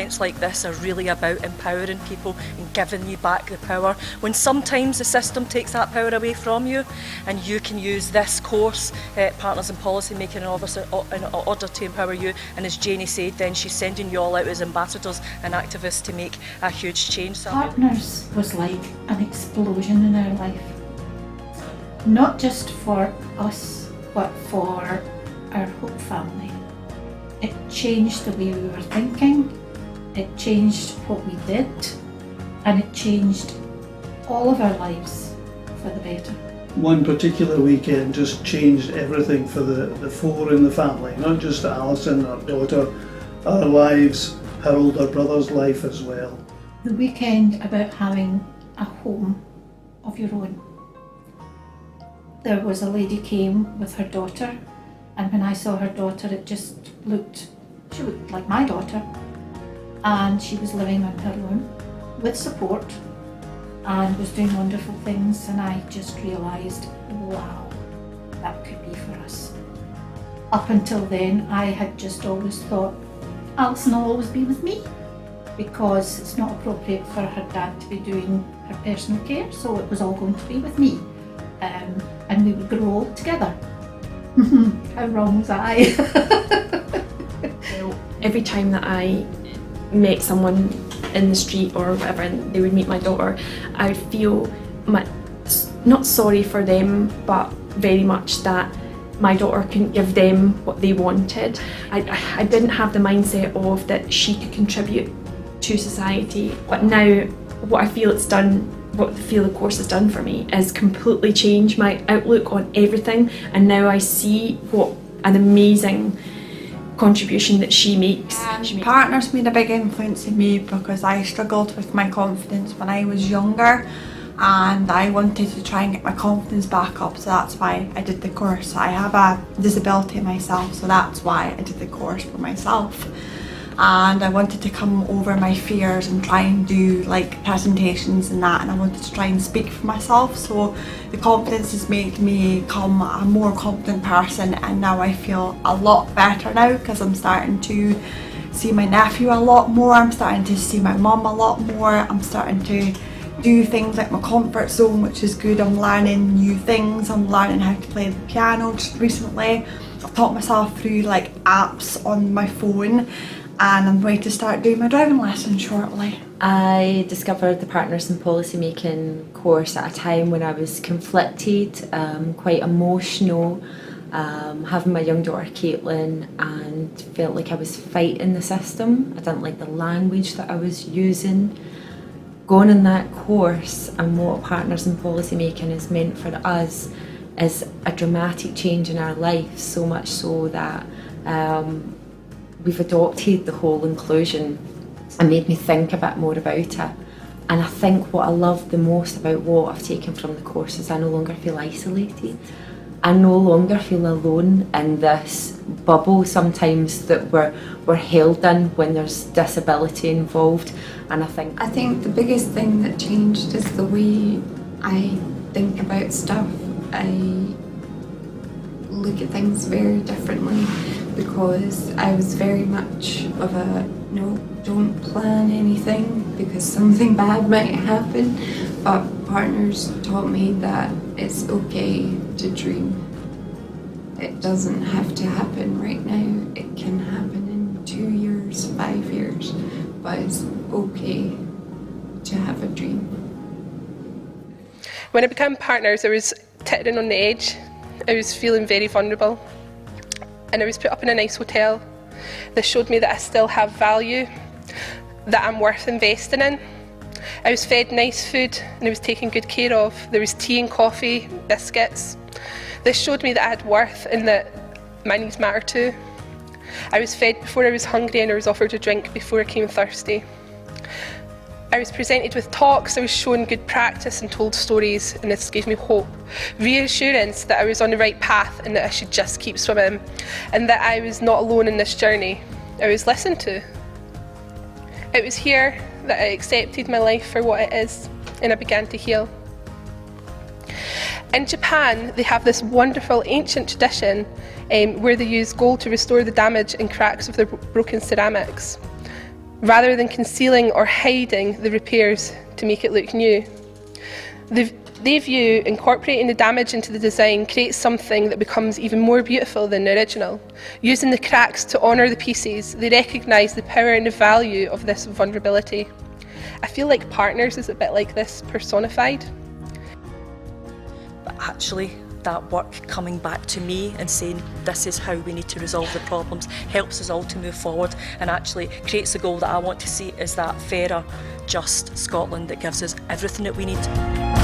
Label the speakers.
Speaker 1: events like this are really about empowering people and giving you back the power. When sometimes the system takes that power away from you, and you can use this course, Partners in PolicyMaking, in order to empower you. And as Jaynie said, then she's sending you all out as ambassadors and activists to make a huge change.
Speaker 2: Partners was like an explosion in our life. Not just for us, but for our whole family. It changed the way we were thinking, it changed what we did, and it changed all of our lives for the better.
Speaker 3: One particular weekend just changed everything for the four in the family, not just Alison, our daughter, our lives, her older brother's life as well.
Speaker 2: The weekend about having a home of your own. There was a lady came with her daughter, and when I saw her daughter, she looked like my daughter, and she was living on her own with support and was doing wonderful things, and I just realised, wow, that could be for us. Up until then, I had just always thought Alison will always be with me because it's not appropriate for her dad to be doing her personal care, so it was all going to be with me. And we would grow old together. How wrong was I?
Speaker 4: Well, every time that I met someone in the street or whatever and they would meet my daughter, I would feel not sorry for them, but very much that my daughter couldn't give them what they wanted. I didn't have the mindset of that she could contribute to society, but now what I feel the course has done for me is completely changed my outlook on everything, and now I see what an amazing contribution that she makes.
Speaker 5: Partners made a big influence in me because I struggled with my confidence when I was younger, and I wanted to try and get my confidence back up, so that's why I did the course. I have a disability myself, so that's why I did the course for myself. And I wanted to come over my fears and try and do like presentations and that, and I wanted to try and speak for myself, so the confidence has made me become a more confident person, and now I feel a lot better now because I'm starting to see my nephew a lot more, I'm starting to see my mum a lot more, I'm starting to do things like my comfort zone, which is good. I'm learning new things, I'm learning how to play the piano just recently. I've taught myself through like apps on my phone, and I'm going to start doing my driving lesson shortly.
Speaker 6: I discovered the Partners in PolicyMaking course at a time when I was conflicted, quite emotional, having my young daughter Caitlin, and felt like I was fighting the system. I didn't like the language that I was using. Going in that course and what Partners in PolicyMaking has meant for us is a dramatic change in our life, so much so that we've adopted the whole inclusion and made me think a bit more about it. And I think what I love the most about what I've taken from the course is I no longer feel isolated. I no longer feel alone in this bubble sometimes that we're held in when there's disability involved. And I think
Speaker 7: the biggest thing that changed is the way I think about stuff. I look at things very differently, because I was very much of a no, don't plan anything because something bad might happen, but Partners taught me that it's okay to dream. It doesn't have to happen right now, it can happen in 2 years, 5 years, but it's okay to have a dream.
Speaker 8: When I became Partners, I was teetering on the edge. I was feeling very vulnerable, and I was put up in a nice hotel. This showed me that I still have value, that I'm worth investing in. I was fed nice food and I was taken good care of. There was tea and coffee, biscuits. This showed me that I had worth and that my needs matter too. I was fed before I was hungry, and I was offered a drink before I came thirsty. I was presented with talks, I was shown good practice and told stories, and this gave me hope, reassurance that I was on the right path and that I should just keep swimming, and that I was not alone in this journey. I was listened to. It was here that I accepted my life for what it is, and I began to heal. In Japan, they have this wonderful ancient tradition where they use gold to restore the damage and cracks of their broken ceramics. rather than concealing or hiding the repairs to make it look new. They view incorporating the damage into the design creates something that becomes even more beautiful than the original. Using the cracks to honour the pieces, they recognise the power and the value of this vulnerability. I feel like Partners is a bit like this personified.
Speaker 1: But actually, that work coming back to me and saying this is how we need to resolve the problems helps us all to move forward, and actually creates the goal that I want to see is that fairer, just Scotland that gives us everything that we need.
Speaker 2: you.